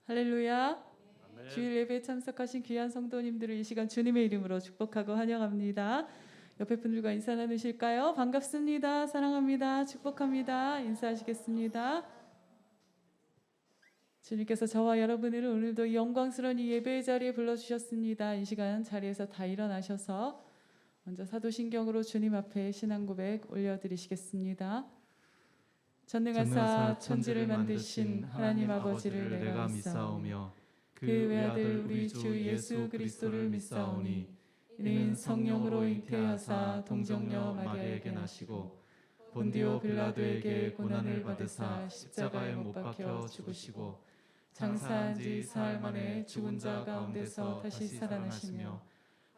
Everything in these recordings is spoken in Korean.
할렐루야. 주일 예배에 참석하신 귀한 성도님들을 이 시간 주님의 이름으로 축복하고 환영합니다. 옆에 분들과 인사 나누실까요? 반갑습니다. 사랑합니다. 축복합니다. 인사하시겠습니다. 주님께서 저와 여러분을 오늘도 영광스러운 이 예배의 자리에 불러주셨습니다. 이 시간 자리에서 다 일어나셔서 먼저 사도신경으로 주님 앞에 신앙 고백 올려드리시겠습니다. 전능하사 천지를 만드신 하나님 아버지를 내가 믿사오며 그 외아들 우리 주 예수 그리스도를 믿사오니 이는 성령으로 잉태하사 동정녀 마리아에게 나시고 본디오 빌라도에게 고난을 받으사 십자가에 못 박혀 죽으시고 장사한 지 사흘 만에 죽은 자 가운데서 다시 살아나시며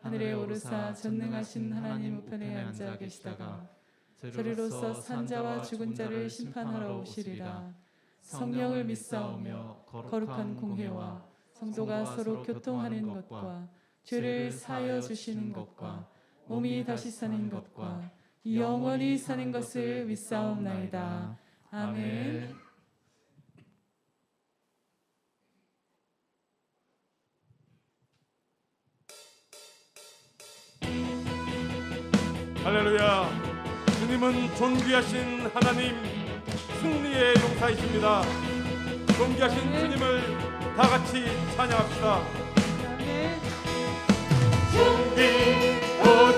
하늘에 오르사 전능하신 하나님 우편에 앉아 계시다가 저리로서 산자와 죽은 자를 심판하러 오시리라. 성령을 믿사오며 거룩한 공회와 성도가 서로 교통하는 것과 죄를 사하여 주시는 것과 몸이 다시 사는 것과 영원히 사는 것을 믿사옵나이다. 아멘. 할렐루야. 주님은 존귀하신 하나님, 승리의 용사이십니다. 존귀하신 주님을 다 같이 찬양합시다.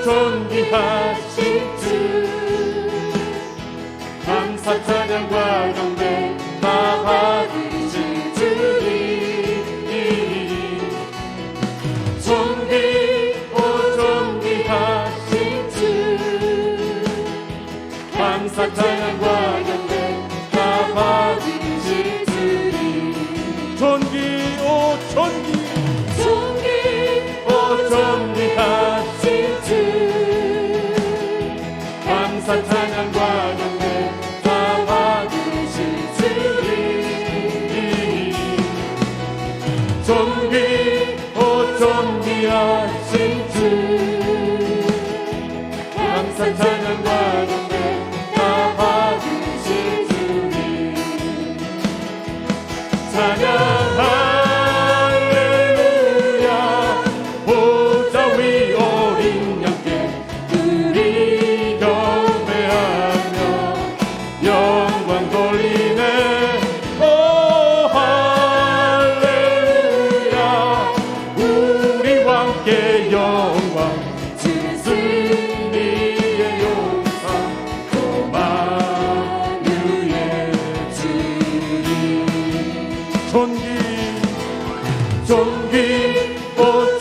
존귀하신 주, 감사 찬양과 경배 다 받으신 주님. 존귀하신 주, 감사 찬양과 경배 다 받으신 주님. 존귀하신 주, 감사 찬양과 경배 다 받으신 주님. 존귀하신 주, 감사 찬양과 경배 다 받으신 주님. 찬양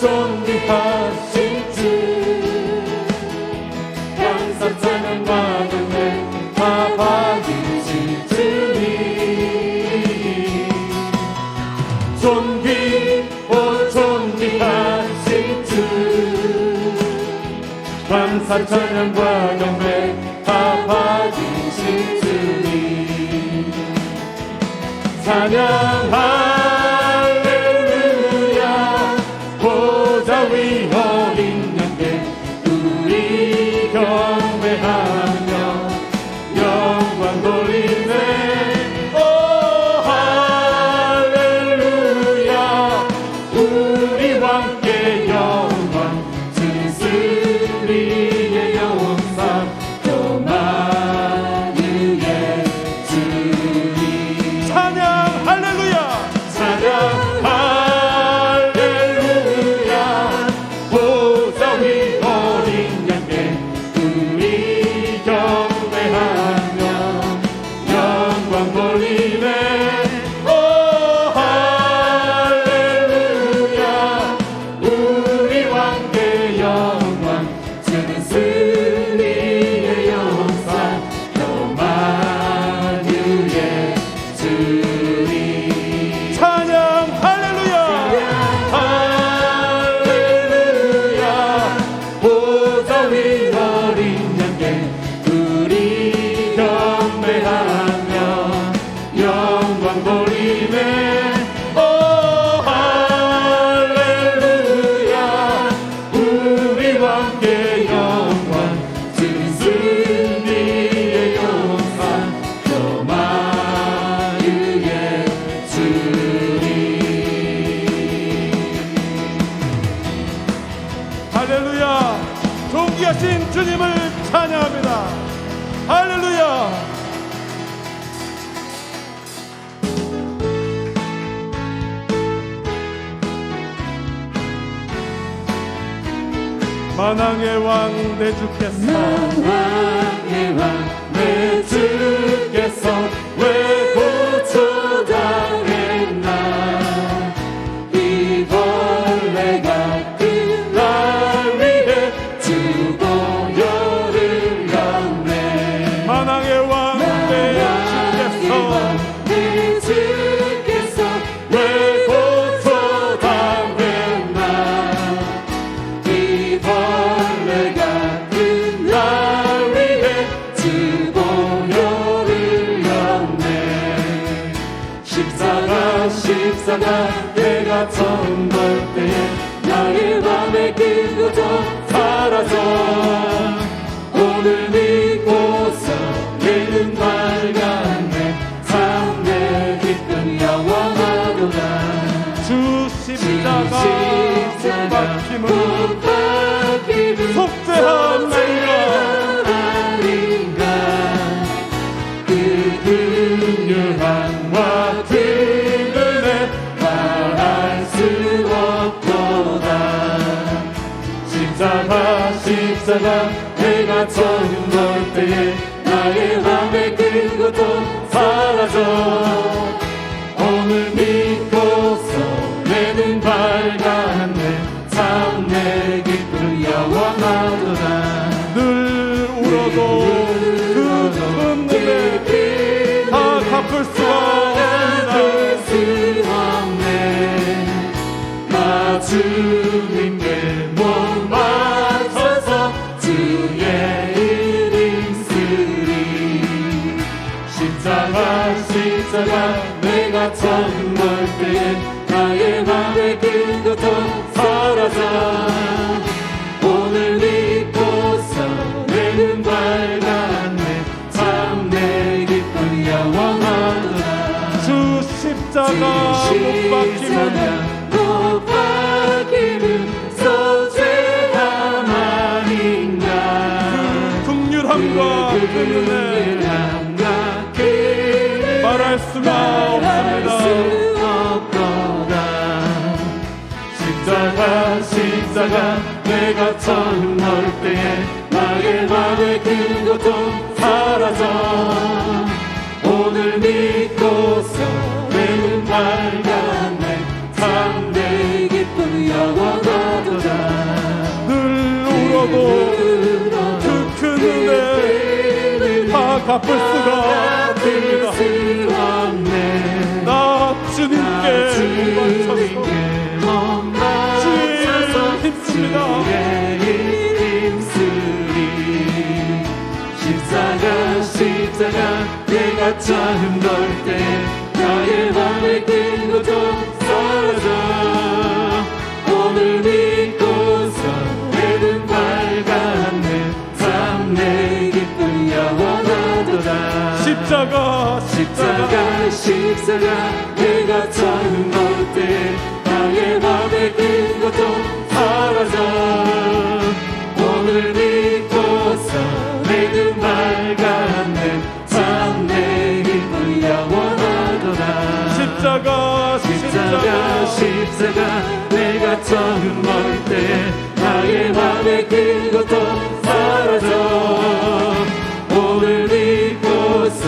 존귀하신 주, 감사 찬양과 경배 다 받으신 주님. 존귀하신 주, 감사 찬양과 경배 다 받으신 주님. 찬양하 위 어린 양께 우리 경배하며 영광 돌리네. 오 할렐루야. 우리 왕께 영광 진스리의 영상 교만유의 주님. 찬양 할렐루야. 되신 주님을 찬양합니다. 할렐루야. 만왕의 왕 내 주께서 만왕의 왕 내 주께서 왜 고초당했나 이 벌레가 그날 위해 주보혈을 렸네. 만왕의 왕 내 주께서 왜 고초당했나 이 벌레가 그날 위해 주보혈을 렸네. 십자가 내가 처음 볼 때에 나의 맘에 그것도 사라져 오늘 믿고서 내 눈 밝았네. 참 내 기쁨 영원하도다. 주 십자가 못 박힘은 속죄함인가 그 긍휼함과 그 은혜 말할 수 없도다. 십자가 내가 처음 볼 때에 나의 맘에 그것도 사라져 오늘 믿고서 내 눈 밝았네. 참 내 기쁨 영원하도다. 늘 울어도 그 큰 은혜 다 갚을 수가 없네. 나 주님께 몸 맞춰서 주의 이름 쓰리. 십자가 내가 처음 볼 때에 나의 맘에 그것도 사라져 오늘 믿고서 내 눈 밝았네. 참 내 기쁨 영원하도다. 주 십자가 못 박힘은 속죄함 아닌가. 그 긍휼함과 그 은혜 말할 수가 없습니다. 십자가 내가 처음 볼 때에 나의 맘에 그것도 사라져 오늘 믿고서 내 눈 밝았네. 참 내 기쁨 영원하도다. 늘 울어도 그 큰 은혜 다 갚을 수가 없습니다. 나 주님께 맞춰서 힘씁니다. 십자가 내가 처음 볼 때 나의 맘에 그것도 사라져 오늘 믿고서 내 눈 밝았네. 참 내 기쁨 영원하도다. 십자가 내가 처음 볼 때 나의 맘에 그것도 사라져 오늘 믿고서 내 눈 밝았네. 참 내 기쁨 영원하도다. 십자가 내가 처음 볼 때 나의 맘에 그것도 사라져 오늘 믿고서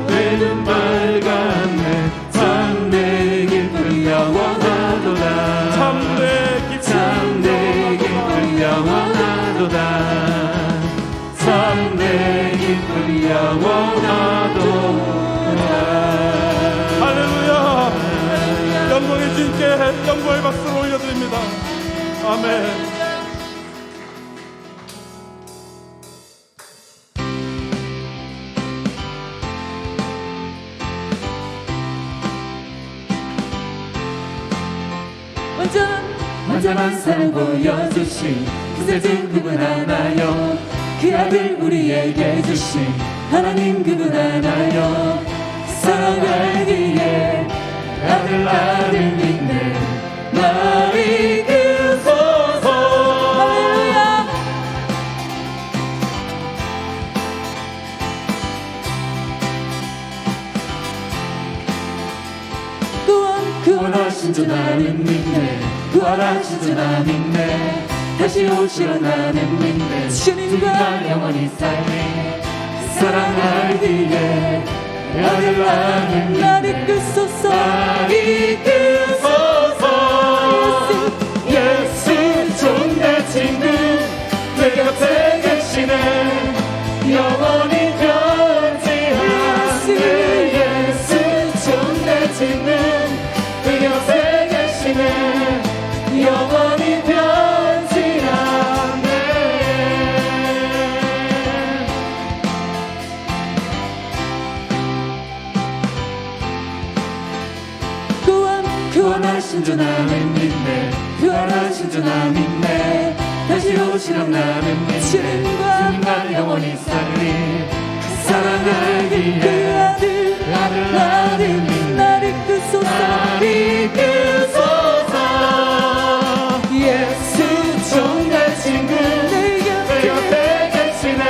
내 눈 밝았네. 참 내 기쁨 영원하도다. 참 내 기쁨 영원하도다. 참 내 기쁨 영원하도다. 할렐루야. 영광의 주님께 영광의 박수를 올려드립니다. 아멘. 완전한 사랑 보여주신 그새 준 그분 하나요. 그 아들 우리에게 주신 하나님 그분 하나요. 사랑하기에 아들 믿네 날 이끄소서. 할렐루야. 구원하신 주 나는 믿네 부활하신 주 나는 믿네 다시 오시려 나는 믿네 주님과 영원히 살리 사랑 알기에 아들 나는 날 이끄소서 날 이끄소서 예수 좋네 친구 내 곁에 계시네 영원히 변치하네 예수 좋네 친구 내 곁에 계시네 영원히 변치하네 구원하신 주 나는 믿네 구원하신 주 나는 믿네 다시 오시려 나는 믿네 주님과 영원히 살리 사랑 알기에 그 아들 나는 믿네 날 이끄소서 날 이끄소서 예수 좋네 친구 내 곁에 계시네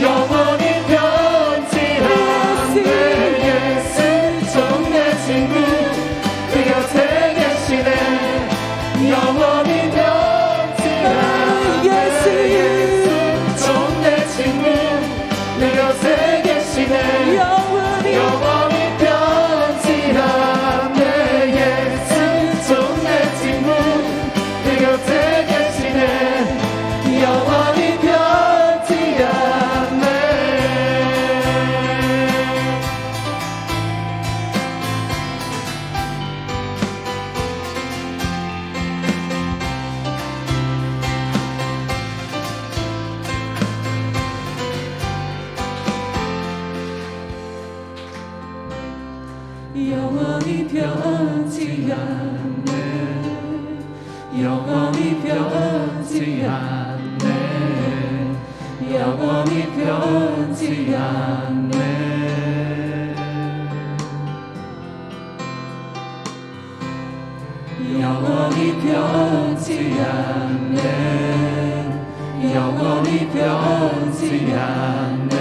영원히 변치하네 예수 좋네 친구 내 곁에 계시네 영원히 변치하네 예수 좋네 친구 내 곁에 계시네 영원히 변치하네 예수 좋네 친구 내 곁에 계시네 영원히 변치하네 영원히 변치 않네 영원히 변치 않네 영원히 변치 않네 영원히 변치 않네 영원히 변치 않네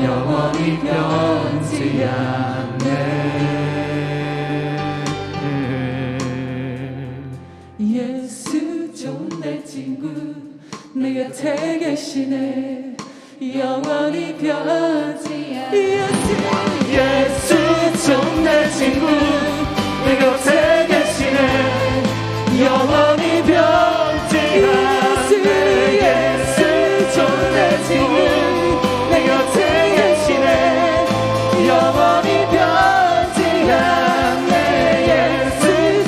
영원히 변치 않네 예수 좋네 친구 내 곁에 계시네 영원히 변치 않네 예수 좋네 친구 내 곁에 계시네 영원히 변치 않네 예수 좋네 친구 내 곁에 계시네 영원히 변치 않네 예수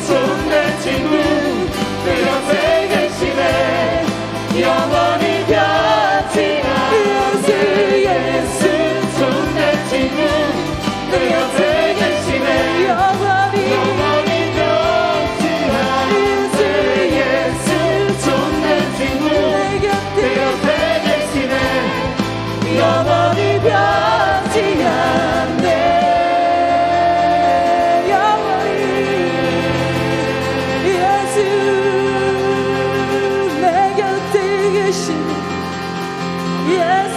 좋네 친구 내 곁에 계시네 영원히 변치 않네 예수 좋네 친구 내 곁에 계시네 영원히 변치 않네 예수 좋네 친구 내 곁에 계시네 영원히 변치 않네 영원히 예수 내 곁에 계신 예수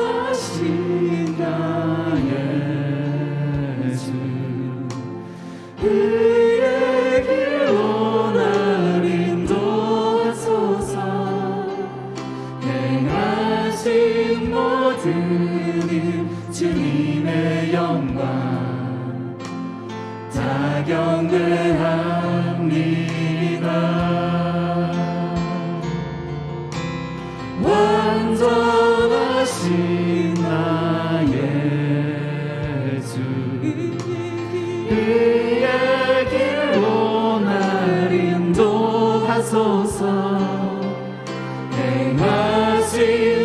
완전하신 나의 예수 그의 길로 날 인도하소서 행하신 모든 일 주님의 영광 다 경배합니다 완전하신 나의 예수 그의 길로 날 인도하소서 행하신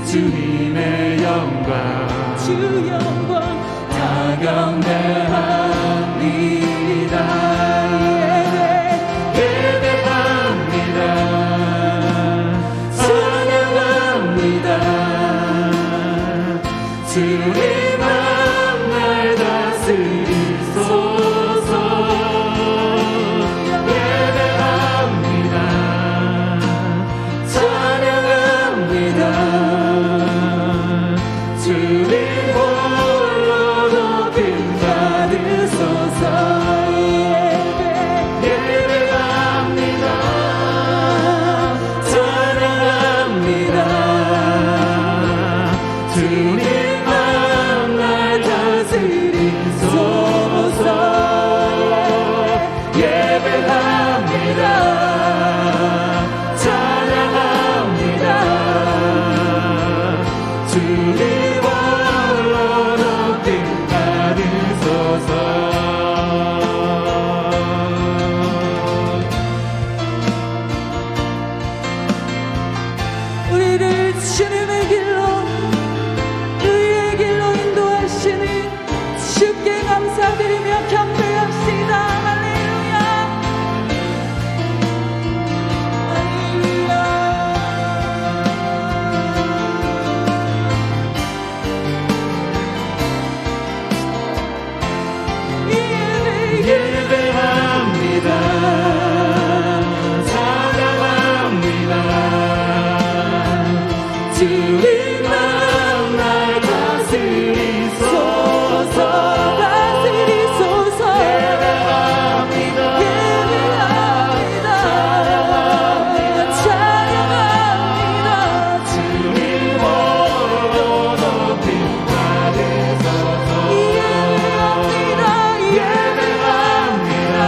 주님의 영광 주 영광 다 경배합니다. 예배합니다. 찬양합니다. 주님 날 다스리소서. 예배합니다. 찬양합니다. 주님 홀로 높임 받으소서. 예배합니다. 찬양합니다. 주님 날 다스리소서. 예배합니다. 찬양합니다. 주님 우리를 주님의 길로 의의 길로 인도하시니 주께 감사드리며 경배합시다. 할렐루야. 예배합니다. 찬양합니다. 주님 날 다스리소서. 다스리소서. 예배합니다. 예배합니다. 찬양합니다. 주님 홀로 높임 받으소서. 예배합니다. 예배합니다.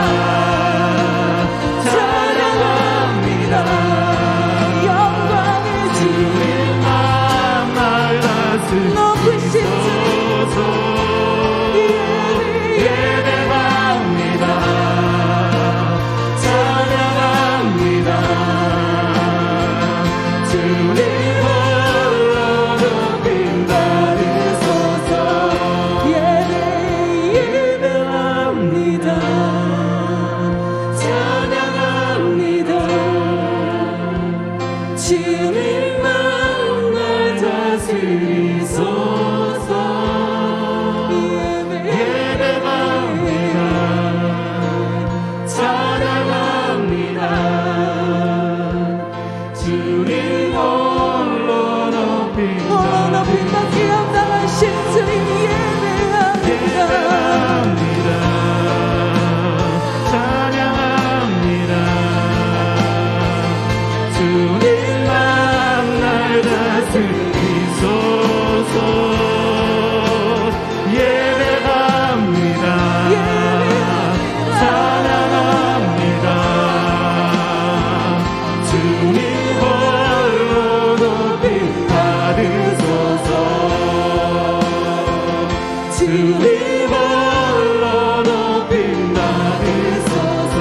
찬양합니다. 영광의 주 주님 날 높으신 주 다스리소서. 예배합니다. 찬양합니다. 주님 홀로 높임 받으소서. 예배합니다. 찬양합니다. 주님만 날 다스리소서. 예배합니다. 찬양합니다. 주님 홀로 높임 높임 받기 합당하신 주님 예배합니다. 예배합니다. 찬양합니다. 주님만 날 다스리소서. 예배합니다. 찬양합니다. 주님 홀로 높임 받으소서. 주님 홀로 높임 받으소서.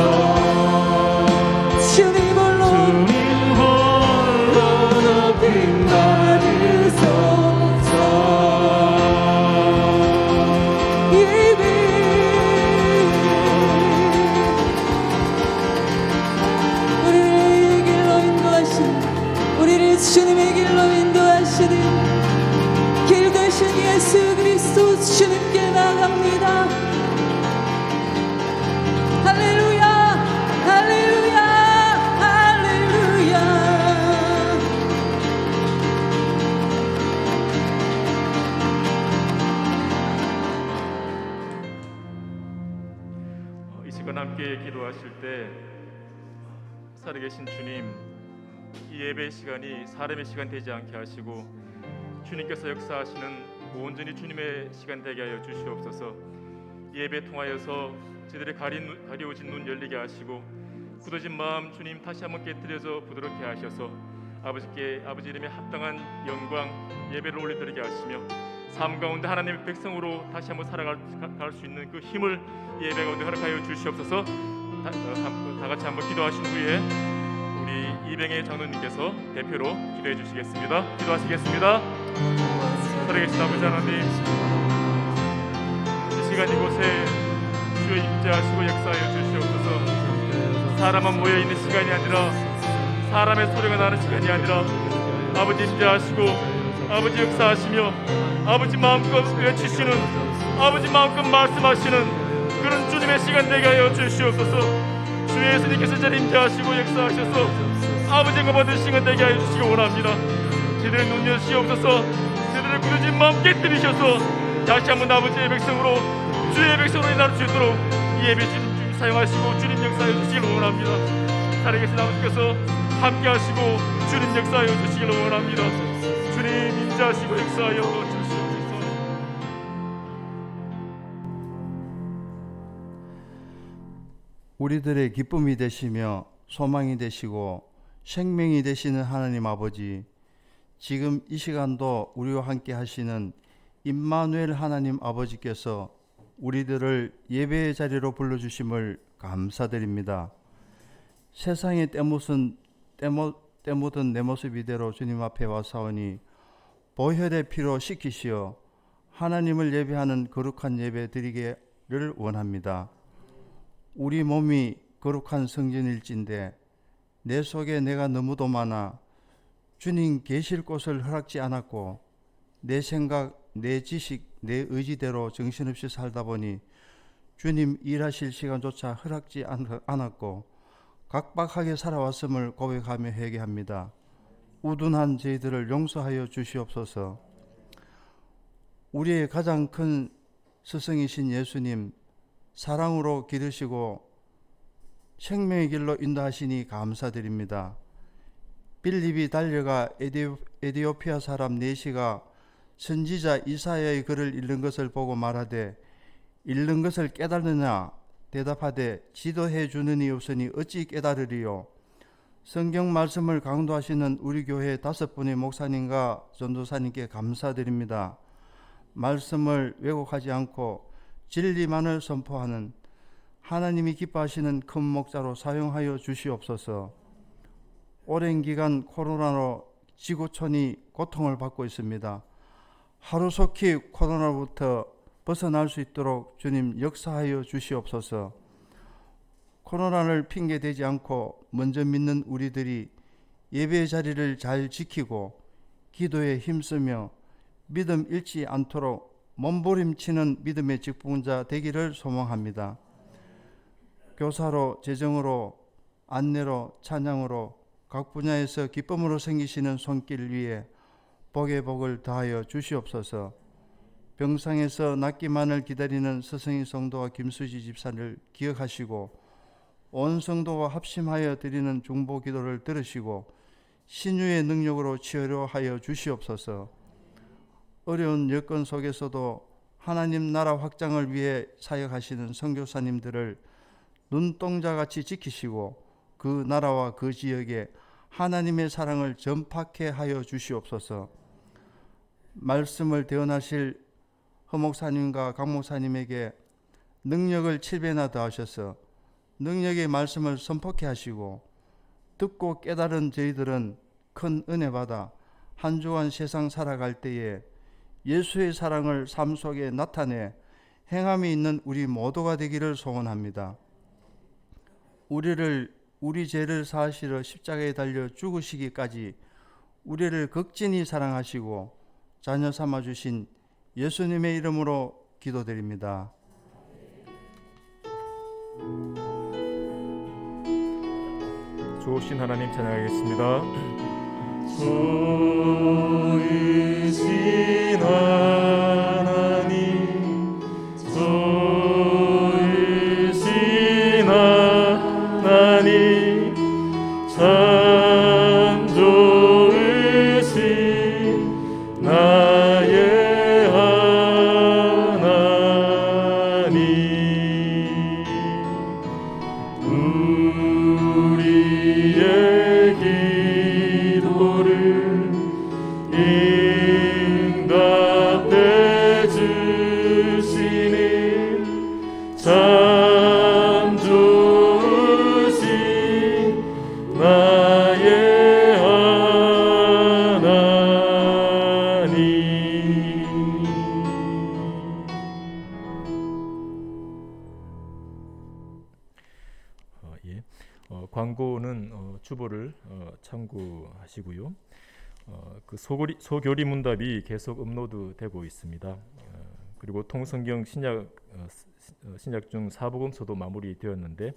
주님 홀로 주님 홀로 높임 받으소서. 예배. 우리를 길로 인도하시는 우리를 주님의 길로 인도하시는 길 되신 예수 그리스도 주님께 나갑니다. 할렐루야. 할렐루야. 할렐루야. 이 시간 함께 기도하실 때 살아계신 주님, 이 예배 시간이 사람의 시간 되지 않게 하시고 주님께서 역사하시는 온전히 주님의 시간 되게 하여 주시옵소서. 예배 통하여서 저들의 가리워진 눈 열리게 하시고 굳어진 마음 주님 다시 한번 깨트려져 부드럽게 하셔서 아버지께 아버지 이름에 합당한 영광 예배를 올려드리게 하시며 삶 가운데 하나님의 백성으로 다시 한번 살아갈 수 있는 그 힘을 예배 가운데 허락하여 주시옵소서. 다 같이 한번 기도하신 후에 우리 이병의 장로님께서 대표로 기도해 주시겠습니다. 기도하시겠습니다. 살아계신 아버지 하나님, 이 시간 이곳에 주여 임재하시고 역사하여 주시옵소서. 사람만 모여 있는 시간이 아니라 사람의 소리가 나는 시간이 아니라 아버지 임재하시고 아버지 역사하시며 아버지 마음껏 외치시는 아버지 마음껏 말씀하시는 그런 주님의 시간 되게 하여 주시옵소서. 주 예수님께서 자리 임재하시고 역사하셔서 아버지 응답 받은 시간 되게 하여 주시기 원합니다. 저희들의 눈 여시옵소서. 저희들의 굳어진 마음 깨뜨리셔서 다시 한번 아버지의 백성으로 주의 백성으로 나를 수 있도록 이 예배 주님 사용하시고 주님 역사하여 주시길 원합니다. 살아계신 아버지께서 함께 하시고 주님 역사하여 주시길 원합니다. 주님 임재하시고 역사하여 주시옵소서. 우리들의 기쁨이 되시며 소망이 되시고 생명이 되시는 하나님 아버지, 지금 이 시간도 우리와 함께 하시는 임마누엘 하나님 아버지께서 우리들을 예배의 자리로 불러주심을 감사드립니다. 세상에 때묻은 내 모습 이대로 주님 앞에 와사오니 보혈의 피로 씻기시어 하나님을 예배하는 거룩한 예배 드리기를 원합니다. 우리 몸이 거룩한 성전일진데 내 속에 내가 너무도 많아 주님 계실 곳을 허락지 않았고 내 생각, 내 지식, 내 의지대로 정신없이 살다 보니 주님 일하실 시간조차 허락지 않았고 각박하게 살아왔음을 고백하며 회개합니다. 우둔한 저희들을 용서하여 주시옵소서. 우리의 가장 큰 스승이신 예수님, 사랑으로 기르시고 생명의 길로 인도하시니 감사드립니다. 빌립이 달려가 에디오피아 사람 네시가 선지자 이사야의 글을 읽는 것을 보고 말하되 읽는 것을 깨달느냐 대답하되 지도해 주는 이 없으니 어찌 깨달으리요. 성경 말씀을 강도하시는 우리 교회 5분의 목사님과 전도사님께 감사드립니다. 말씀을 왜곡하지 않고 진리만을 선포하는 하나님이 기뻐하시는 큰 목자로 사용하여 주시옵소서. 오랜 기간 코로나로 지구촌이 고통을 받고 있습니다. 하루속히 코로나로부터 벗어날 수 있도록 주님 역사하여 주시옵소서. 코로나를 핑계대지 않고 먼저 믿는 우리들이 예배의 자리를 잘 지키고 기도에 힘쓰며 믿음 잃지 않도록 몸부림치는 믿음의 직분자 되기를 소망합니다. 교사로, 재정으로, 안내로, 찬양으로 각 분야에서 기쁨으로 생기시는 손길 위에 복의 복을 더하여 주시옵소서. 병상에서 낫기만을 기다리는 서성희 성도와 김수지 집사를 기억하시고 온 성도와 합심하여 드리는 중보 기도를 들으시고 신유의 능력으로 치료하여 주시옵소서. 어려운 여건 속에서도 하나님 나라 확장을 위해 사역하시는 선교사님들을 눈동자같이 지키시고 그 나라와 그 지역에 하나님의 사랑을 전파케 하여 주시옵소서. 말씀을 대언하실 허목사님과 강목사님에게 능력을 7배나 더하셔서 능력의 말씀을 선포케 하시고 듣고 깨달은 저희들은 큰 은혜 받아 한 주간 세상 살아갈 때에 예수의 사랑을 삶 속에 나타내 행함이 있는 우리 모두가 되기를 소원합니다. 우리 죄를 사하시러 십자가에 달려 죽으시기까지 우리를 극진히 사랑하시고 자녀 삼아주신 예수님의 이름으로 기도드립니다. 좋으신 하나님 찬양하겠습니다. 좋으신 하나님, 좋으신 하나님, 참 좋으신 나의 하나님. 우리의 기도 주보를 참고하시고요. 그 소교리 문답이 계속 업로드되고 있습니다. 그리고 통성경 신약 중 사복음서도 마무리되었는데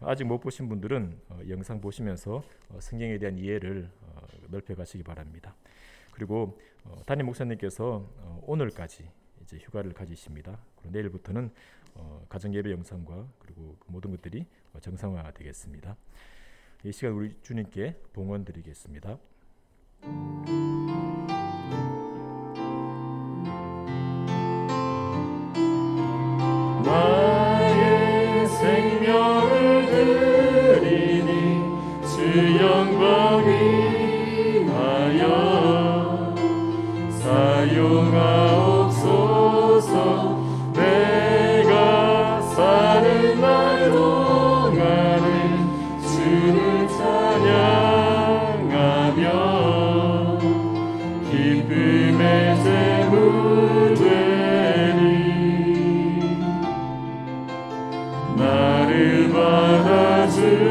아직 못 보신 분들은 영상 보시면서 성경에 대한 이해를 넓혀가시기 바랍니다. 그리고 담임 목사님께서 오늘까지 이제 휴가를 가지십니다. 그리고 내일부터는 가정예배 영상과 그리고 그 모든 것들이 정상화되겠습니다. 이 시간 우리 주님께 봉헌 드리겠습니다. 나의 생명을 드리니 주 영광 위하여 사용하옵소서. 내가 사는 날 동안에 주를 찬양하며 기쁨의 제물 되리. 나를 받아주소서.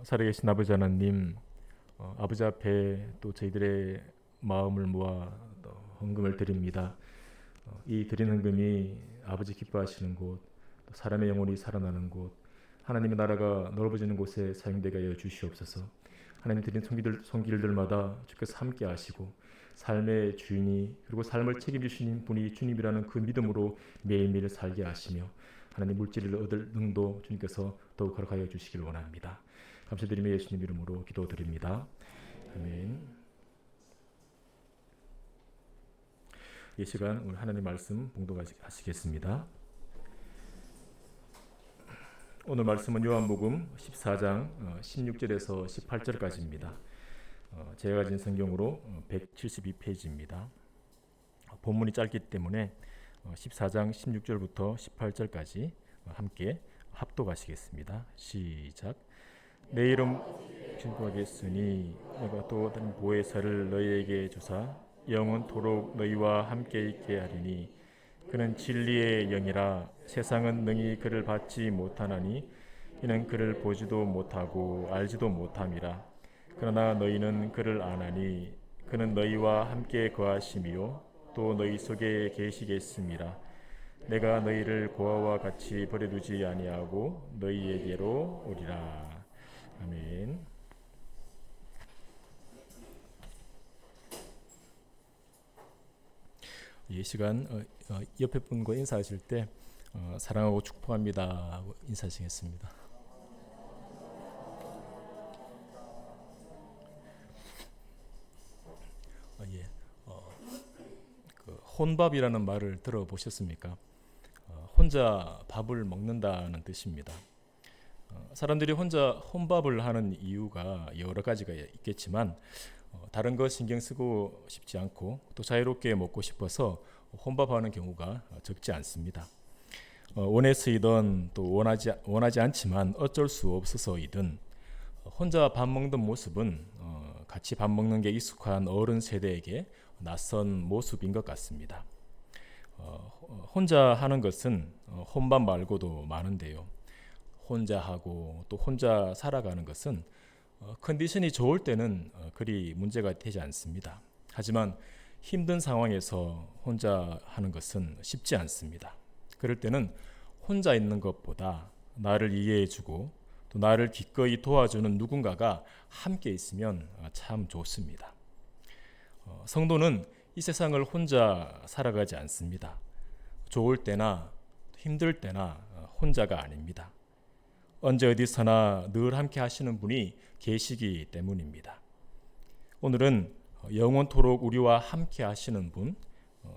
살아계신 아버지 하나님, 아버지 앞에 또 저희들의 마음을 모아 헌금을 드립니다. 이 드린 헌금이 아버지 기뻐하시는 곳, 또 사람의 영혼이 살아나는 곳, 하나님의 나라가 넓어지는 곳에 사용되게 하여 주시옵소서. 하나님 드린 손길들마다 주께서 함께 하시고 삶의 주인이 그리고 삶을 책임지시는 분이 주님이라는 그 믿음으로 매일매일 살게 하시며 하나님 물질을 얻을 능도 주님께서 더욱 허락하여 주시길 원합니다. 감사드리며 예수님 이름으로 기도드립니다. 아멘. 이 시간 오늘 하나님 말씀 봉독하시겠습니다. 오늘 말씀은 요한복음 14장 16절에서 18절까지입니다. 제가 가진 성경으로 172페이지입니다. 본문이 짧기 때문에 14장 16절부터 18절까지 함께 합독하시겠습니다. 시작. 내 이름 증거하겠으니 내가 또 다른 보혜사를 너희에게 주사 영원토록 너희와 함께 있게 하리니 그는 진리의 영이라. 세상은 능히 그를 받지 못하나니 이는 그를 보지도 못하고 알지도 못함이라. 그러나 너희는 그를 아나니 그는 너희와 함께 거하심이요 또 너희 속에 계시겠음이라. 내가 너희를 고아와 같이 버려두지 아니하고 너희에게로 오리라. 아멘. 이 시간 옆에 분과 인사하실 때 사랑하고 축복합니다 하고 인사하시겠습니다. 그 혼밥이라는 말을 들어보셨습니까? 혼자 밥을 먹는다는 뜻입니다. 사람들이 혼자 혼밥을 하는 이유가 여러 가지가 있겠지만 다른 거 신경 쓰고 싶지 않고 또 자유롭게 먹고 싶어서 혼밥하는 경우가 적지 않습니다. 원해서이든 또 원하지 않지만 어쩔 수 없어서이든 혼자 밥 먹는 모습은 같이 밥 먹는 게 익숙한 어른 세대에게 낯선 모습인 것 같습니다. 혼자 하는 것은 혼밥 말고도 많은데요. 혼자 하고 또 혼자 살아가는 것은 컨디션이 좋을 때는 그리 문제가 되지 않습니다. 하지만 힘든 상황에서 혼자 하는 것은 쉽지 않습니다. 그럴 때는 혼자 있는 것보다 나를 이해해주고 또 나를 기꺼이 도와주는 누군가가 함께 있으면 참 좋습니다. 성도는 이 세상을 혼자 살아가지 않습니다. 좋을 때나 힘들 때나 혼자가 아닙니다. 언제 어디서나 늘 함께 하시는 분이 계시기 때문입니다. 오늘은 영원토록 우리와 함께 하시는 분,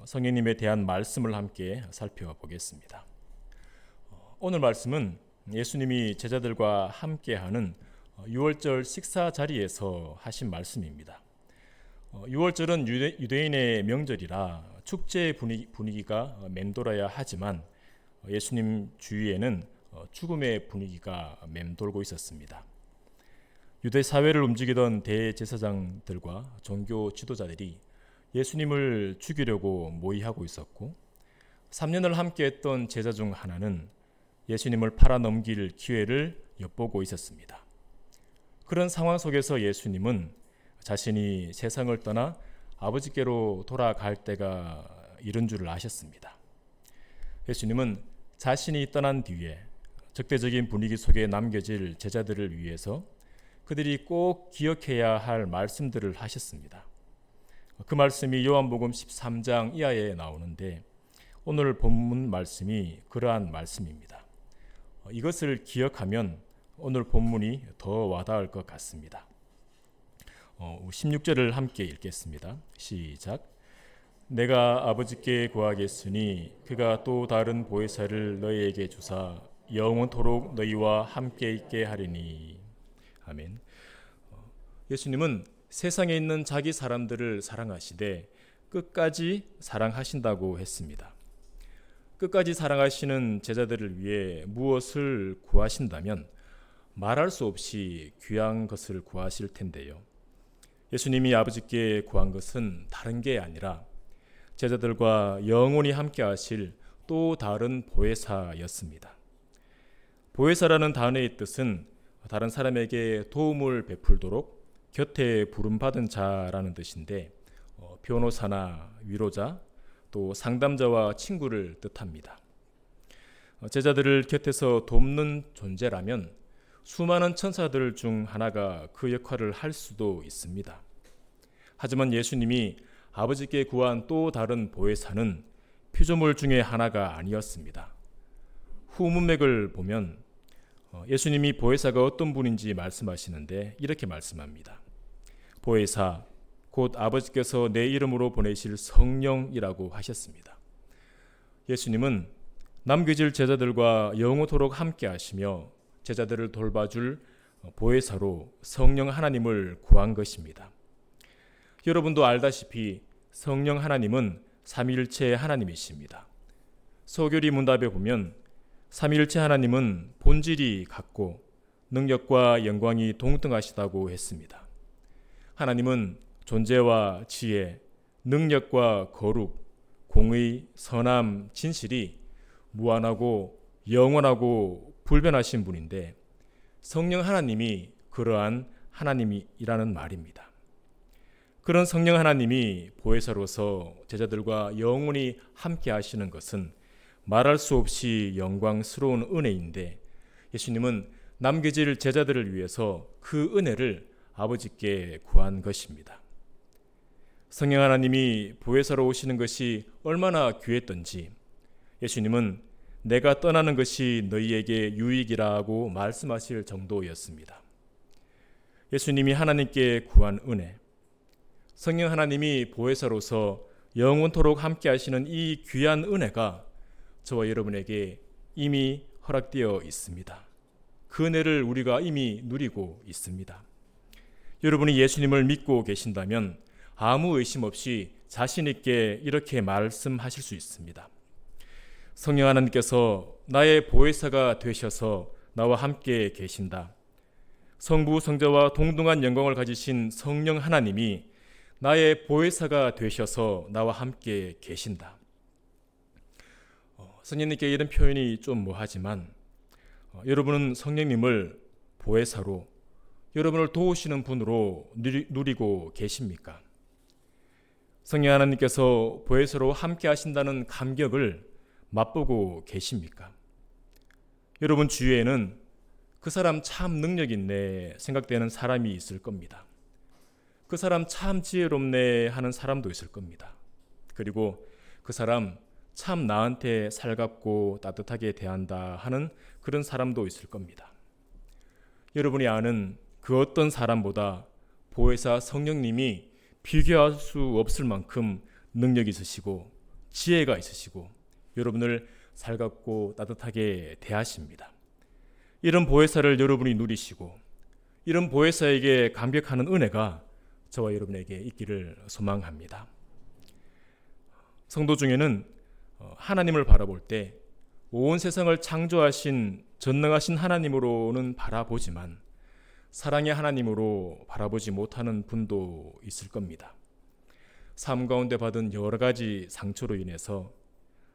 성령님에 대한 말씀을 함께 살펴보겠습니다. 오늘 말씀은 예수님이 제자들과 함께하는 유월절 식사 자리에서 하신 말씀입니다. 유월절은 유대인의 명절이라 축제 분위기가 맴돌아야 하지만 예수님 주위에는 죽음의 분위기가 맴돌고 있었습니다. 유대 사회를 움직이던 대제사장들과 종교 지도자들이 예수님을 죽이려고 모의하고 있었고 3년을 함께했던 제자 중 하나는 예수님을 팔아넘길 기회를 엿보고 있었습니다. 그런 상황 속에서 예수님은 자신이 세상을 떠나 아버지께로 돌아갈 때가 이른 줄을 아셨습니다. 예수님은 자신이 떠난 뒤에 적대적인 분위기 속에 남겨질 제자들을 위해서 그들이 꼭 기억해야 할 말씀들을 하셨습니다. 그 말씀이 요한복음 13장 이하에 나오는데 오늘 본문 말씀이 그러한 말씀입니다. 이것을 기억하면 오늘 본문이 더 와닿을 것 같습니다. 16절을 함께 읽겠습니다. 시작. 내가 아버지께 구하겠으니 그가 또 다른 보혜사를 너희에게 주사 영원토록 너희와 함께 있게 하리니. 아멘. 예수님은 세상에 있는 자기 사람들을 사랑하시되 끝까지 사랑하신다고 했습니다. 끝까지 사랑하시는 제자들을 위해 무엇을 구하신다면 말할 수 없이 귀한 것을 구하실 텐데요. 예수님이 아버지께 구한 것은 다른 게 아니라 제자들과 영원히 함께 하실 또 다른 보혜사였습니다. 보혜사라는 단어의 뜻은 다른 사람에게 도움을 베풀도록 곁에 부름받은 자라는 뜻인데 변호사나 위로자 또 상담자와 친구를 뜻합니다. 제자들을 곁에서 돕는 존재라면 수많은 천사들 중 하나가 그 역할을 할 수도 있습니다. 하지만 예수님이 아버지께 구한 또 다른 보혜사는 피조물 중에 하나가 아니었습니다. 후문맥을 보면 예수님이 보혜사가 어떤 분인지 말씀하시는데 이렇게 말씀합니다. 보혜사 곧 아버지께서 내 이름으로 보내실 성령이라고 하셨습니다. 예수님은 남겨질 제자들과 영원토록 함께 하시며 제자들을 돌봐줄 보혜사로 성령 하나님을 구한 것입니다. 여러분도 알다시피 성령 하나님은 삼위일체 하나님이십니다. 소교리 문답에 보면 삼위일체 하나님은 본질이 같고 능력과 영광이 동등하시다고 했습니다. 하나님은 존재와 지혜, 능력과 거룩, 공의, 선함, 진실이 무한하고 영원하고 불변하신 분인데 성령 하나님이 그러한 하나님이라는 말입니다. 그런 성령 하나님이 보혜사로서 제자들과 영원히 함께 하시는 것은 말할 수 없이 영광스러운 은혜인데 예수님은 남겨질 제자들을 위해서 그 은혜를 아버지께 구한 것입니다. 성령 하나님이 보혜사로 오시는 것이 얼마나 귀했던지 예수님은 내가 떠나는 것이 너희에게 유익이라고 말씀하실 정도였습니다. 예수님이 하나님께 구한 은혜, 성령 하나님이 보혜사로서 영원토록 함께 하시는 이 귀한 은혜가 저와 여러분에게 이미 허락되어 있습니다. 그 은혜를 우리가 이미 누리고 있습니다. 여러분이 예수님을 믿고 계신다면 아무 의심 없이 자신 있게 이렇게 말씀하실 수 있습니다. 성령 하나님께서 나의 보혜사가 되셔서 나와 함께 계신다. 성부 성자와 동등한 영광을 가지신 성령 하나님이 나의 보혜사가 되셔서 나와 함께 계신다. 성령님께 이런 표현이 좀 뭐하지만 여러분은 성령님을 보혜사로 여러분을 도우시는 분으로 누리고 계십니까? 성령 하나님께서 보혜사로 함께 하신다는 감격을 맛보고 계십니까? 여러분 주위에는 그 사람 참 능력 있네 생각되는 사람이 있을 겁니다. 그 사람 참 지혜롭네 하는 사람도 있을 겁니다. 그리고 그 사람 참 나한테 살갑고 따뜻하게 대한다 하는 그런 사람도 있을 겁니다. 여러분이 아는 그 어떤 사람보다 보혜사 성령님이 비교할 수 없을 만큼 능력이 있으시고 지혜가 있으시고 여러분을 살갑고 따뜻하게 대하십니다. 이런 보혜사를 여러분이 누리시고 이런 보혜사에게 감격하는 은혜가 저와 여러분에게 있기를 소망합니다. 성도 중에는 하나님을 바라볼 때 온 세상을 창조하신 전능하신 하나님으로는 바라보지만 사랑의 하나님으로 바라보지 못하는 분도 있을 겁니다. 삶 가운데 받은 여러 가지 상처로 인해서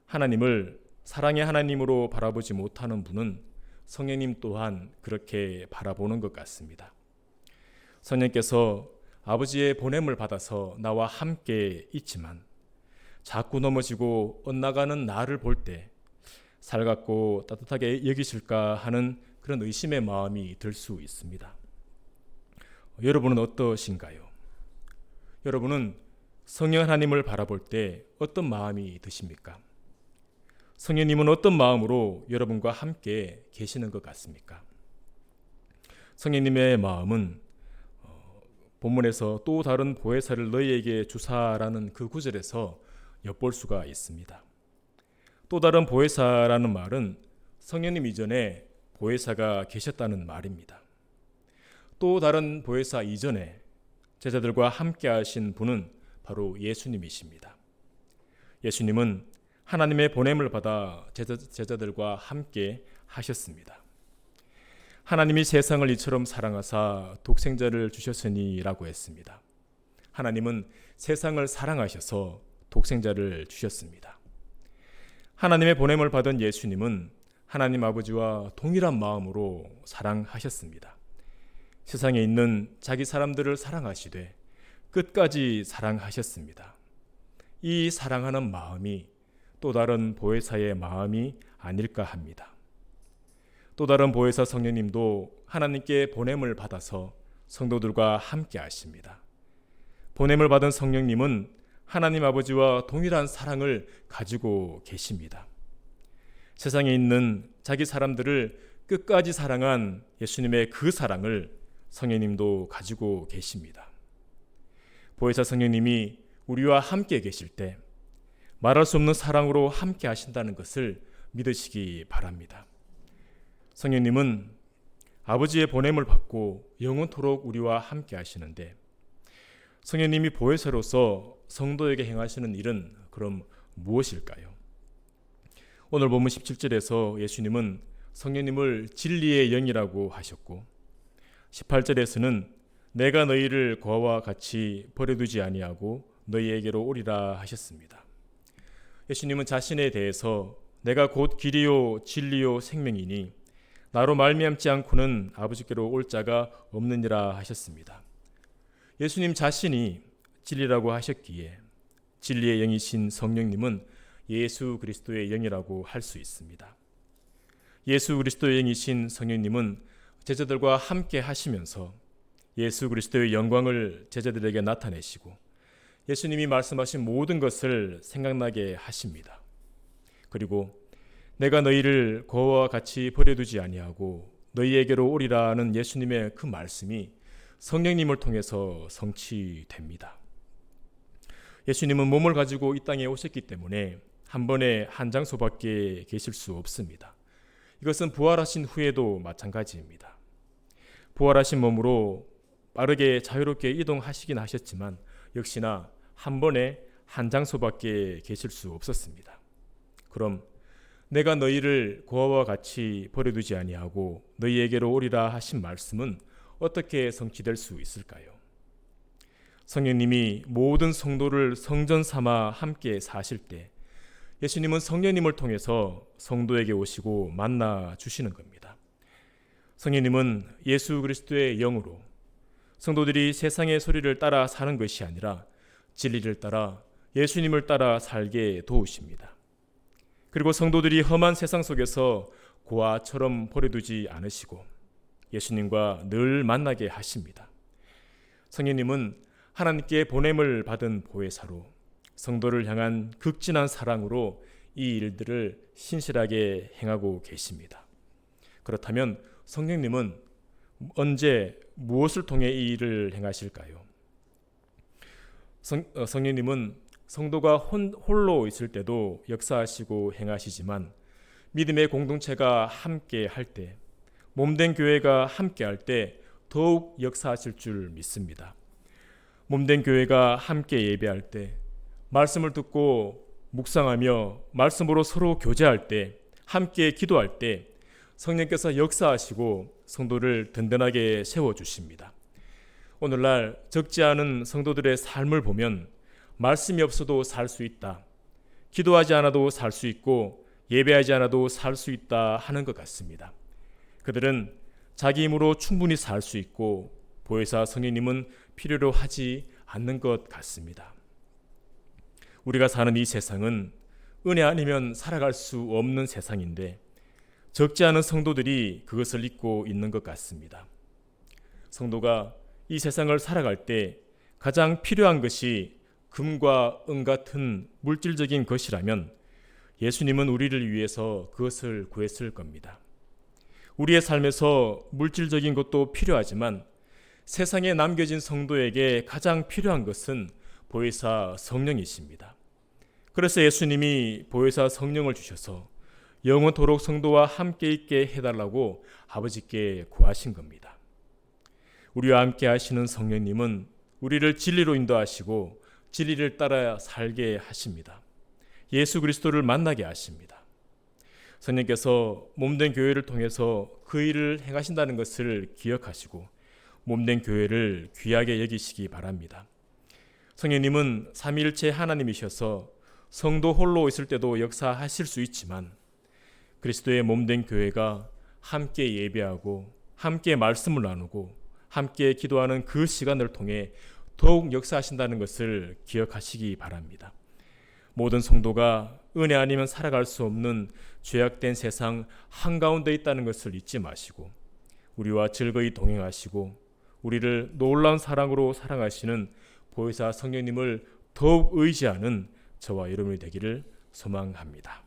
하나님을 사랑의 하나님으로 바라보지 못하는 분은 성령님 또한 그렇게 바라보는 것 같습니다. 성령께서 아버지의 보냄을 받아서 나와 함께 있지만 자꾸 넘어지고 엇나가는 나를 볼 때 살갑고 따뜻하게 여기실까 하는 그런 의심의 마음이 들 수 있습니다. 여러분은 어떠신가요? 여러분은 성령 하나님을 바라볼 때 어떤 마음이 드십니까? 성령님은 어떤 마음으로 여러분과 함께 계시는 것 같습니까? 성령님의 마음은 본문에서 또 다른 보혜사를 너희에게 주사라는 그 구절에서 엿볼 수가 있습니다. 또 다른 보혜사라는 말은 성령님 이전에 보혜사가 계셨다는 말입니다. 또 다른 보혜사 이전에 제자들과 함께 하신 분은 바로 예수님이십니다. 예수님은 하나님의 보냄을 받아 제자들과 함께 하셨습니다. 하나님이 세상을 이처럼 사랑하사 독생자를 주셨으니 라고 했습니다. 하나님은 세상을 사랑하셔서 독생자를 주셨습니다. 하나님의 보냄을 받은 예수님은 하나님 아버지와 동일한 마음으로 사랑하셨습니다. 세상에 있는 자기 사람들을 사랑하시되 끝까지 사랑하셨습니다. 이 사랑하는 마음이 또 다른 보혜사의 마음이 아닐까 합니다. 또 다른 보혜사 성령님도 하나님께 보냄을 받아서 성도들과 함께 하십니다. 보냄을 받은 성령님은 하나님 아버지와 동일한 사랑을 가지고 계십니다. 세상에 있는 자기 사람들을 끝까지 사랑한 예수님의 그 사랑을 성령님도 가지고 계십니다. 보혜사 성령님이 우리와 함께 계실 때 말할 수 없는 사랑으로 함께 하신다는 것을 믿으시기 바랍니다. 성령님은 아버지의 보냄을 받고 영원토록 우리와 함께 하시는데 성령님이 보혜사로서 성도에게 행하시는 일은 그럼 무엇일까요? 오늘 본문 17절에서 예수님은 성령님을 진리의 영이라고 하셨고 18절에서는 내가 너희를 고아와 같이 버려두지 아니하고 너희에게로 오리라 하셨습니다. 예수님은 자신에 대해서 내가 곧 길이요 진리요 생명이니 나로 말미암지 않고는 아버지께로 올 자가 없느니라 하셨습니다. 예수님 자신이 진리라고 하셨기에 진리의 영이신 성령님은 예수 그리스도의 영이라고 할 수 있습니다. 예수 그리스도의 영이신 성령님은 제자들과 함께 하시면서 예수 그리스도의 영광을 제자들에게 나타내시고 예수님이 말씀하신 모든 것을 생각나게 하십니다. 그리고 내가 너희를 고아와 같이 버려두지 아니하고 너희에게로 오리라는 예수님의 그 말씀이 성령님을 통해서 성취됩니다. 예수님은 몸을 가지고 이 땅에 오셨기 때문에 한 번에 한 장소밖에 계실 수 없습니다. 이것은 부활하신 후에도 마찬가지입니다. 부활하신 몸으로 빠르게 자유롭게 이동하시긴 하셨지만 역시나 한 번에 한 장소밖에 계실 수 없었습니다. 그럼 내가 너희를 고아와 같이 버려두지 아니하고 너희에게로 오리라 하신 말씀은 어떻게 성취될 수 있을까요? 성령님이 모든 성도를 성전 삼아 함께 사실 때 예수님은 성령님을 통해서 성도에게 오시고 만나 주시는 겁니다. 성령님은 예수 그리스도의 영으로 성도들이 세상의 소리를 따라 사는 것이 아니라 진리를 따라 예수님을 따라 살게 도우십니다. 그리고 성도들이 험한 세상 속에서 고아처럼 버려두지 않으시고 예수님과 늘 만나게 하십니다. 성령님은 하나님께 보냄을 받은 보혜사로 성도를 향한 극진한 사랑으로 이 일들을 신실하게 행하고 계십니다. 그렇다면 성령님은 언제 무엇을 통해 이 일을 행하실까요? 성령님은 성도가 홀로 있을 때도 역사하시고 행하시지만 믿음의 공동체가 함께 할 때, 몸된 교회가 함께 할 때 더욱 역사하실 줄 믿습니다. 몸된 교회가 함께 예배할 때, 말씀을 듣고 묵상하며 말씀으로 서로 교제할 때, 함께 기도할 때 성령께서 역사하시고 성도를 든든하게 세워주십니다. 오늘날 적지 않은 성도들의 삶을 보면 말씀이 없어도 살 수 있다. 기도하지 않아도 살 수 있고 예배하지 않아도 살 수 있다 하는 것 같습니다. 그들은 자기 힘으로 충분히 살 수 있고 보혜사 성령님은 필요로 하지 않는 것 같습니다. 우리가 사는 이 세상은 은혜 아니면 살아갈 수 없는 세상인데 적지 않은 성도들이 그것을 잊고 있는 것 같습니다. 성도가 이 세상을 살아갈 때 가장 필요한 것이 금과 은 같은 물질적인 것이라면 예수님은 우리를 위해서 그것을 구했을 겁니다. 우리의 삶에서 물질적인 것도 필요하지만 세상에 남겨진 성도에게 가장 필요한 것은 보혜사 성령이십니다. 그래서 예수님이 보혜사 성령을 주셔서 영원토록 성도와 함께 있게 해달라고 아버지께 구하신 겁니다. 우리와 함께 하시는 성령님은 우리를 진리로 인도하시고 진리를 따라 살게 하십니다. 예수 그리스도를 만나게 하십니다. 성령께서 몸된 교회를 통해서 그 일을 행하신다는 것을 기억하시고 몸된 교회를 귀하게 여기시기 바랍니다. 성령님은 삼위일체 하나님이셔서 성도 홀로 있을 때도 역사하실 수 있지만 그리스도의 몸된 교회가 함께 예배하고 함께 말씀을 나누고 함께 기도하는 그 시간을 통해 더욱 역사하신다는 것을 기억하시기 바랍니다. 모든 성도가 은혜 아니면 살아갈 수 없는 죄악된 세상 한가운데 있다는 것을 잊지 마시고 우리와 즐거이 동행하시고 우리를 놀라운 사랑으로 사랑하시는 보혜사 성령님을 더욱 의지하는 저와 여러분이 되기를 소망합니다.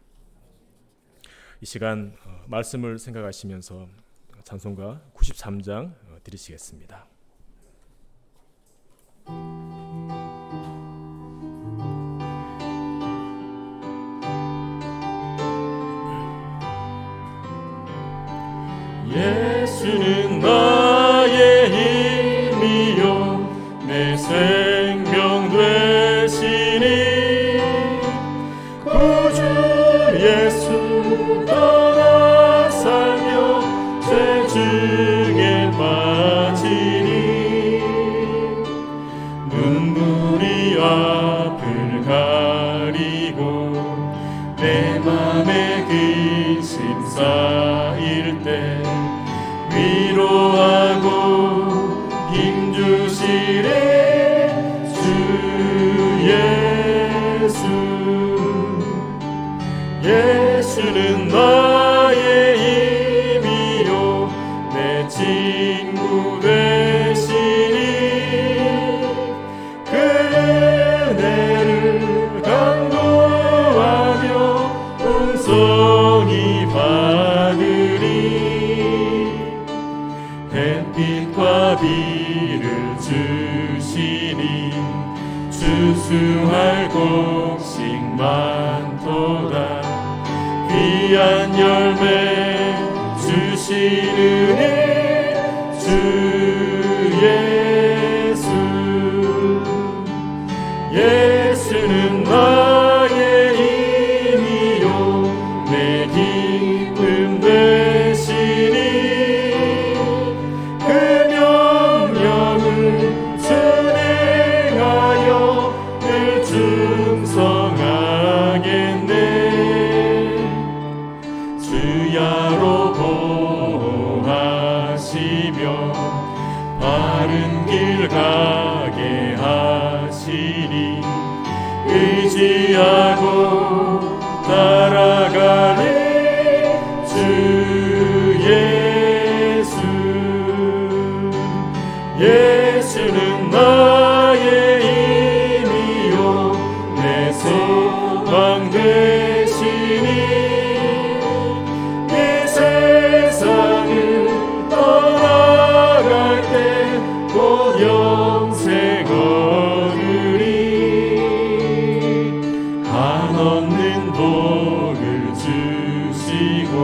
이 시간 말씀을 생각하시면서 찬송가 93장 드리시겠습니다. 예수는 나의 힘이요 내 생명 되시니 구주 예수 떠나 살며 죄 중에 빠지니 눈물이 앞을 가리고 내 맘에 근심 쌓일 때 위로하고 힘주시네 주 예수. 예수는 나의 힘이요 내 친구 되시니 그 은혜를 간구하며 풍성히 받으리. 햇빛과 비를 주시니 주수할 곡식 많도다. 귀한 열매 주시느니 주 예수. 예수는 나의 힘이요 내 기쁨 되시니 그 명령을 준행하여 늘 충성하겠네. 주야로 보호하시며 바른 길 가게 하시니 의지하고 따라가리 주 예수. 예수는 나의 힘이요 내 소망 되시니 이 세상을 떠나갈 때 곧 영생 얻으리. 한없는 복을 주시고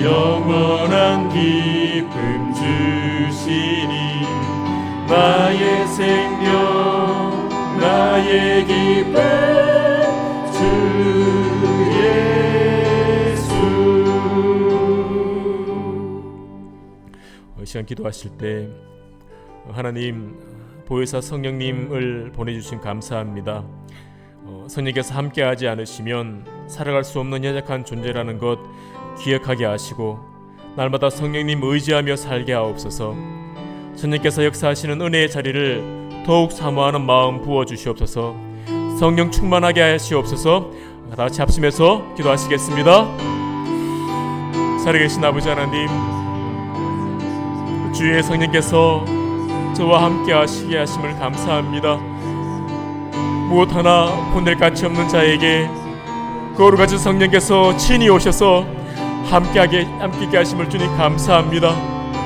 영원한 기쁨 주시니 나의 생명 나의 기쁨 주 예수. 이 시간 기도하실 때 하나님 보혜사 성령님을 보내주신 감사합니다. 성령께서 함께하지 않으시면 살아갈 수 없는 연약한 존재라는 것 기억하게 하시고 날마다 성령님 의지하며 살게 하옵소서. 성령께서 역사하시는 은혜의 자리를 더욱 사모하는 마음 부어주시옵소서. 성령 충만하게 하시옵소서. 다 같이 합심해서 기도하시겠습니다. 살아계신 아버지 하나님, 주의 성령께서 저와 함께 하시게 하심을 감사합니다. 무엇 하나 혼낼 가치 없는 자에게 거룩하신 성령께서 친히 오셔서 함께 하심을 주님 감사합니다.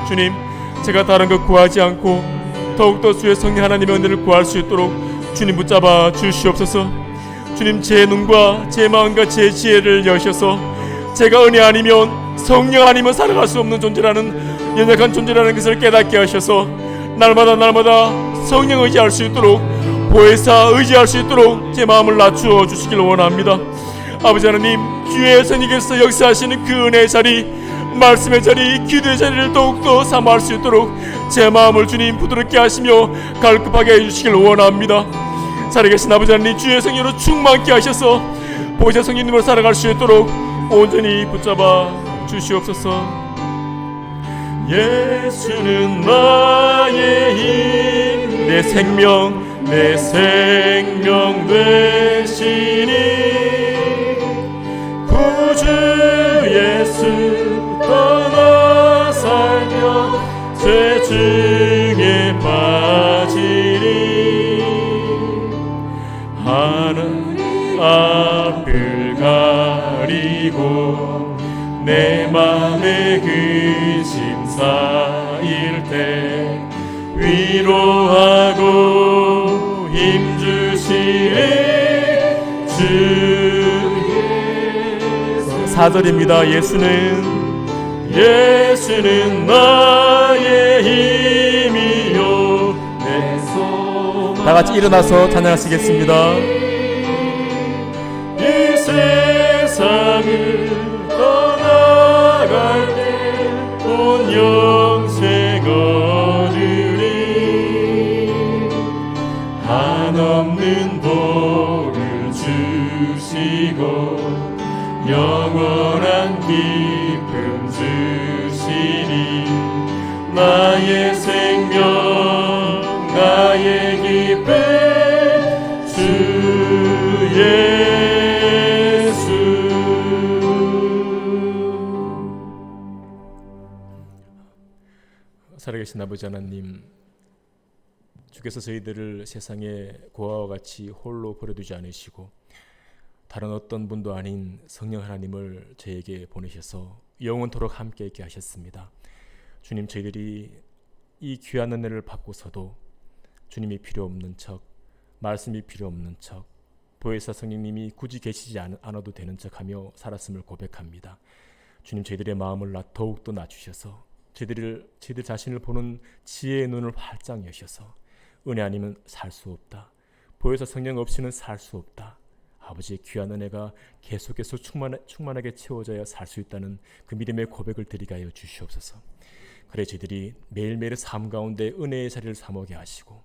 주님, 제가 다른 것 구하지 않고 더욱더 주의 성령 하나님의 은혜를 구할 수 있도록 주님 붙잡아 주시옵소서. 주님, 제 눈과 제 마음과 제 지혜를 여셔서 제가 은혜 아니면 성령 아니면 살아갈 수 없는 존재라는 연약한 존재라는 것을 깨닫게 하셔서 날마다 성령 의지할 수 있도록 보혜사 의지할 수 있도록 제 마음을 낮추어 주시길 원합니다. 아버지 하나님, 주의 성령께서 역사하시는 그 은혜의 자리, 말씀의 자리, 기도의 자리를 더욱더 사모할 수 있도록 제 마음을 주님 부드럽게 하시며 갈급하게 해주시길 원합니다. 살아계신 아버지 하나님, 주의 성령으로 충만케 하셔서 보혜사 성령님으로 살아갈 수 있도록 온전히 붙잡아 주시옵소서. 예수는 나의 힘, 내 생명 되시니 구주 예수 떠나 살며 죄 중에 빠지리. 하늘 앞을 가리고 내 맘에 근심 쌓일 때 위로하고 힘주시네 주. 4절입니다. 예수는 나의 힘이요 내 소망. 다 같이 일어나서 찬양하시겠습니다. 이 세상을 떠나갈 때 온 영생 얻으리. 한없는 복을 주시고 영원한 기쁨 주시니 나의 생명 나의 기쁨 주 예수. 살아계신 아버지 하나님, 주께서 저희들을 세상의 고아와 같이 홀로 버려두지 않으시고 다른 어떤 분도 아닌 성령 하나님을 저에게 보내셔서 영원토록 함께 있게 하셨습니다. 주님, 저희들이 이 귀한 은혜를 받고서도 주님이 필요 없는 척, 말씀이 필요 없는 척, 보혜사 성령님이 굳이 계시지 않아도 되는 척하며 살았음을 고백합니다. 주님, 저희들의 마음을 더욱더 낮추셔서 저희들 자신을 보는 지혜의 눈을 활짝 여셔서 은혜 아니면 살 수 없다, 보혜사 성령 없이는 살 수 없다, 아버지의 귀한 은혜가 계속해서 충만하게 채워져야 살 수 있다는 그 믿음의 고백을 드리게 하여 주시옵소서. 그래 저희들이 매일매일의 삶 가운데 은혜의 자리를 사모하게 하시고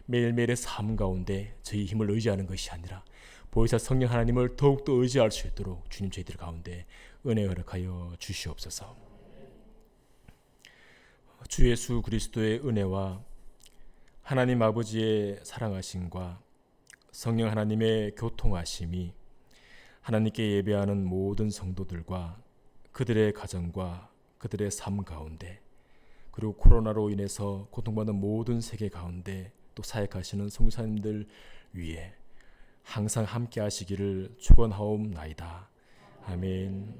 매일매일의 삶 가운데 저희 힘을 의지하는 것이 아니라 보혜사 성령 하나님을 더욱더 의지할 수 있도록 주님 저희들 가운데 은혜 허락하여 주시옵소서. 주 예수 그리스도의 은혜와 하나님 아버지의 사랑하심과 성령 하나님의 교통하심이 하나님께 예배하는 모든 성도들과 그들의 가정과 그들의 삶 가운데, 그리고 코로나로 인해서 고통받는 모든 세계 가운데 또 사역하시는 선교사님들 위에 항상 함께 하시기를 축원하옵나이다. 아멘.